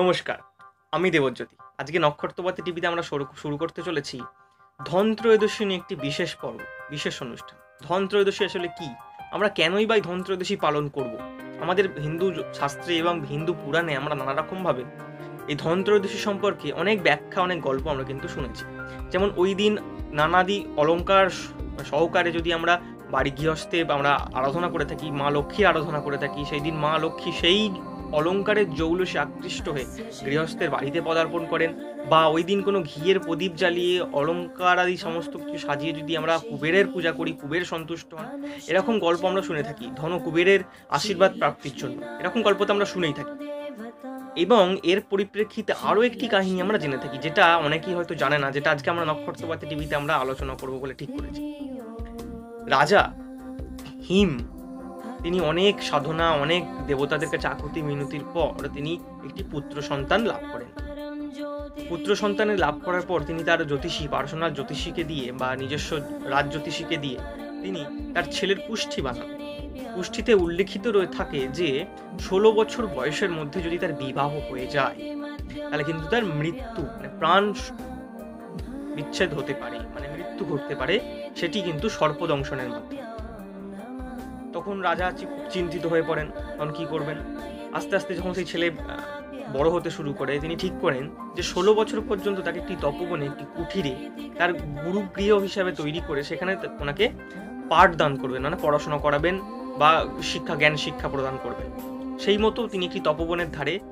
নমস্কার, আমি দেবজ্যোতি। আজকে নক্ষত্রপাতি টিভিতে আমরা শুরু করতে চলেছি ধনত্রয়োদশী নিয়ে একটি বিশেষ পর্ব, বিশেষ অনুষ্ঠান। ধনত্রয়োদশী আসলে কি? আমরা কেনই বা এই ধনত্রয়োদশী পালন করব? আমাদের হিন্দু শাস্ত্রে এবং হিন্দু পুরাণে আমরা নানা রকমভাবে এই ধনত্রয়োদশী সম্পর্কে অনেক ব্যাখ্যা, অনেক গল্প আমরা কিন্তু শুনেছি। যেমন ওই দিন নানাদি অলঙ্কার সহকারে যদি আমরা বাড়ি গৃহস্থে আমরা আরাধনা করে থাকি, মা লক্ষ্মীর আরাধনা করে থাকি, সেই দিন মা লক্ষ্মী সেই অলঙ্কারের জৌলুসে আকৃষ্ট হয়ে গৃহস্থের বাড়িতে পদার্পণ করেন। বা ওই দিন কোনো ঘিয়ের প্রদীপ জ্বালিয়ে অলঙ্কার আদি সমস্ত কিছু সাজিয়ে যদি আমরা কুবেরের পূজা করি, কুবের সন্তুষ্ট হন, এরকম গল্প আমরা শুনে থাকি। ধন কুবেরের আশীর্বাদ প্রাপ্তির জন্য এরকম গল্প তো আমরা শুনেই থাকি। এবং এর পরিপ্রেক্ষিতে আরও একটি কাহিনী আমরা জেনে থাকি, যেটা অনেকেই হয়তো জানে না, যেটা আজকে আমরা নক্ষত্রপাতি টিভিতে আমরা আলোচনা করবো বলে ঠিক করেছি। রাজা হিম তিনি অনেক সাধনা, অনেক দেবতাদের কাছে আকুতি মিনতির পর তিনি একটি পুত্র সন্তান লাভ করেন। পুত্র সন্তানের লাভ করার পর তিনি তার জ্যোতিষী, পার্সোনাল জ্যোতিষীকে দিয়ে বা নিজস্ব রাজ জ্যোতিষীকে দিয়ে তিনি তার ছেলের কুষ্ঠি বানান। কুষ্ঠিতে উল্লেখিত থাকে যে 16 বছর বয়সের মধ্যে যদি তার বিবাহ হয়ে যায় তাহলে কিন্তু তার মৃত্যু প্রাণ বিচ্ছেদ হতে পারে, মৃত্যু ঘটতে পারে, সেটি কিন্তু সর্পদংশনের মাধ্যমে। তখন রাজা চিন্তিত হয়ে পড়েন, তখন কি করবেন। আস্তে আস্তে যখন সেই ছেলে বড় হতে শুরু করে, তিনি ঠিক করেন যে 16 বছর পর্যন্ত তাকে একটি তপবনে, একটি কুঠিরে তার গুরুগৃহ হিসাবে তৈরি করে সেখানে ওনাকে পাঠদান করবেন, পড়াশোনা করাবেন বা জ্ঞান শিক্ষা প্রদান করবেন। সেই মতো তিনি একটি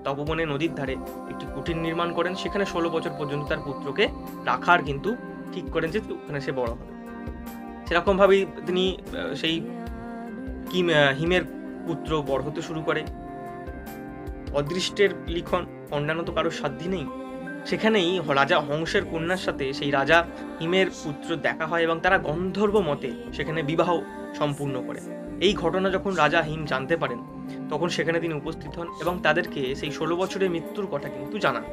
তপবনে নদীর ধারে একটি কুঠির নির্মাণ করেন। সেখানে 16 বছর পর্যন্ত তার পুত্রকে রাখার কিন্তু ঠিক করেন যে ওখানে সে বড় হবে। সেরকম ভাবেই তিনি সেই হিমের পুত্র বড় হতে শুরু করে। অদৃষ্টের লিখন, অন্যান্য তো কারোর সাধ্যি নেই। সেখানেই রাজা হংসের কন্যার সাথে সেই রাজা হিমের পুত্র দেখা হয় এবং তারা গন্ধর্ব মতে সেখানে বিবাহ সম্পূর্ণ করে। এই ঘটনা যখন রাজা হিম জানতে পারেন, তখন সেখানে তিনি উপস্থিত হন এবং তাদেরকে সেই 16 বছরের মৃত্যুর কথা কিন্তু জানান।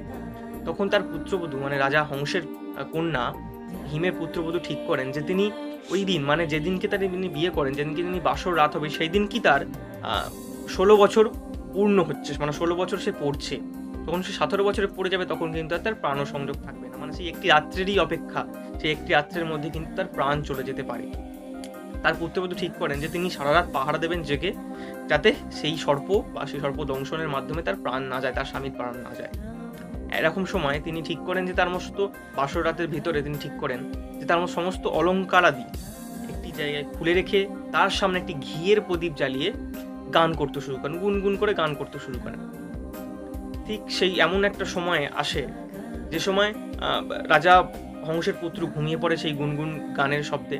তখন তার পুত্রবধূ রাজা হংসের কন্যা হিমের পুত্রবধূ ঠিক করেন যে তিনি ওই দিন, যেদিনকে তিনি বিয়ে করেন, যেদিনকে তিনি বাসর রাত হবে, সেই দিন কি তার 16 বছর পূর্ণ হচ্ছে, 16 বছর সে পড়ছে। তখন সে 17 বছরে পড়ে যাবে, তখন কিন্তু আর তার প্রাণ সংযোগ থাকবে না। সেই একটি রাত্রেরই অপেক্ষা, সেই একটি রাত্রের মধ্যে কিন্তু তার প্রাণ চলে যেতে পারে। তার পুত্রবধূ ঠিক করেন যে তিনি সারা রাত পাহারা দেবেন জেগে, যাতে সেই সর্প বা সেই সর্প দংশনের মাধ্যমে তার প্রাণ না যায়, তার স্বামীর প্রাণ না যায়। এরকম সময় তিনি ঠিক করেন যে তার সমস্ত বাসর রাতের ভিতরে তিনি ঠিক করেন যে তার সমস্ত অলঙ্কারাদি একটি জায়গায় খুলে রেখে তার সামনে একটি ঘিয়ের প্রদীপ জ্বালিয়ে গান করতে শুরু করেন, গুনগুন করে গান করতে শুরু করেন। ঠিক সেই এমন একটা সময় আসে যে সময় রাজা হংসের পুত্র ঘুমিয়ে পড়ে সেই গুনগুন গানের শব্দে,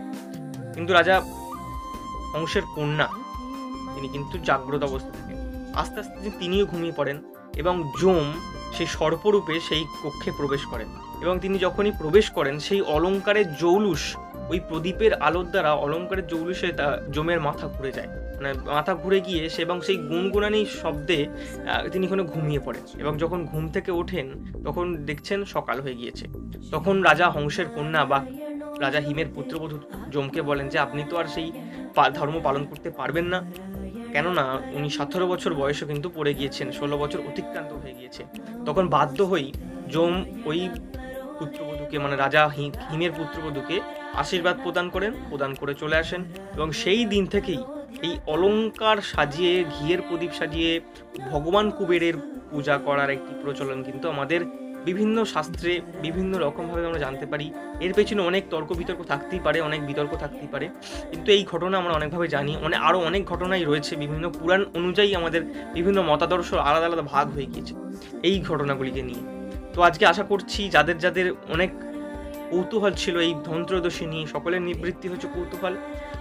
কিন্তু রাজা হংসের কন্যা তিনি কিন্তু জাগ্রত অবস্থা থাকেন। আস্তে আস্তে তিনিও ঘুমিয়ে পড়েন এবং যম সেই সর্পরূপে সেই কক্ষে প্রবেশ করেন। এবং তিনি যখনই প্রবেশ করেন, সেই অলঙ্কারের জৌলুস, ওই প্রদীপের আলোর দ্বারা অলঙ্কারের জৌলুসে যমের মাথা ঘুরে যায়, মাথা ঘুরে গিয়ে সে এবং সেই গুনগুনানি শব্দে তিনি ওখানে ঘুমিয়ে পড়েন। এবং যখন ঘুম থেকে ওঠেন তখন দেখছেন সকাল হয়ে গিয়েছে। তখন রাজা হংসের কন্যা বা রাজা হিমের পুত্রবধূ যমকে বলেন যে আপনি তো আর সেই ধর্ম পালন করতে পারবেন না, কেননা উনি 17 বছর বয়সে কিন্তু পড়ে গিয়েছেন, 16 বছর অতিক্রান্ত হয়ে গিয়েছে। তখন বাধ্য হই যম ওই পুত্রবধূকে, রাজা হিমের পুত্রবধূকে আশীর্বাদ প্রদান করে চলে আসেন। এবং সেই দিন থেকেই এই অলঙ্কার সাজিয়ে, ঘিয়ের প্রদীপ সাজিয়ে ভগবান কুবেরের পূজা করার একটি প্রচলন কিন্তু আমাদের বিভিন্ন শাস্ত্রে বিভিন্ন রকমভাবে আমরা জানতে পারি। এর পেছনে অনেক তর্ক বিতর্ক থাকতেই পারে, অনেক বিতর্ক থাকতেই পারে, কিন্তু এই ঘটনা আমরা অনেকভাবে জানি। আরও অনেক ঘটনাই রয়েছে, বিভিন্ন পুরাণ অনুযায়ী আমাদের বিভিন্ন মতাদর্শ আলাদা আলাদা ভাগ হয়ে গিয়েছে এই ঘটনাগুলিকে নিয়ে। তো আজকে আশা করছি যাদের যাদের অনেক কৌতূহল ছিল এই ধনত্রয়োদশী নিয়ে, সকলের নিবৃত্তি হচ্ছে কৌতূহল।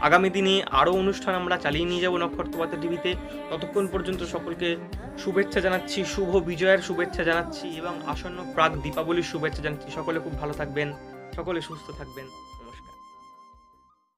আগামী দিনে আরও অনুষ্ঠান আমরা চালিয়ে নিয়ে যাব নক্ষত্রপাতি টিভিতে। ততক্ষণ পর্যন্ত সকলকে শুভেচ্ছা জানাচ্ছি, শুভ বিজয়ের শুভেচ্ছা জানাচ্ছি এবং আসন্ন প্রাক দীপাবলির শুভেচ্ছা জানাচ্ছি। সকলে খুব ভালো থাকবেন, সকলে সুস্থ থাকবেন।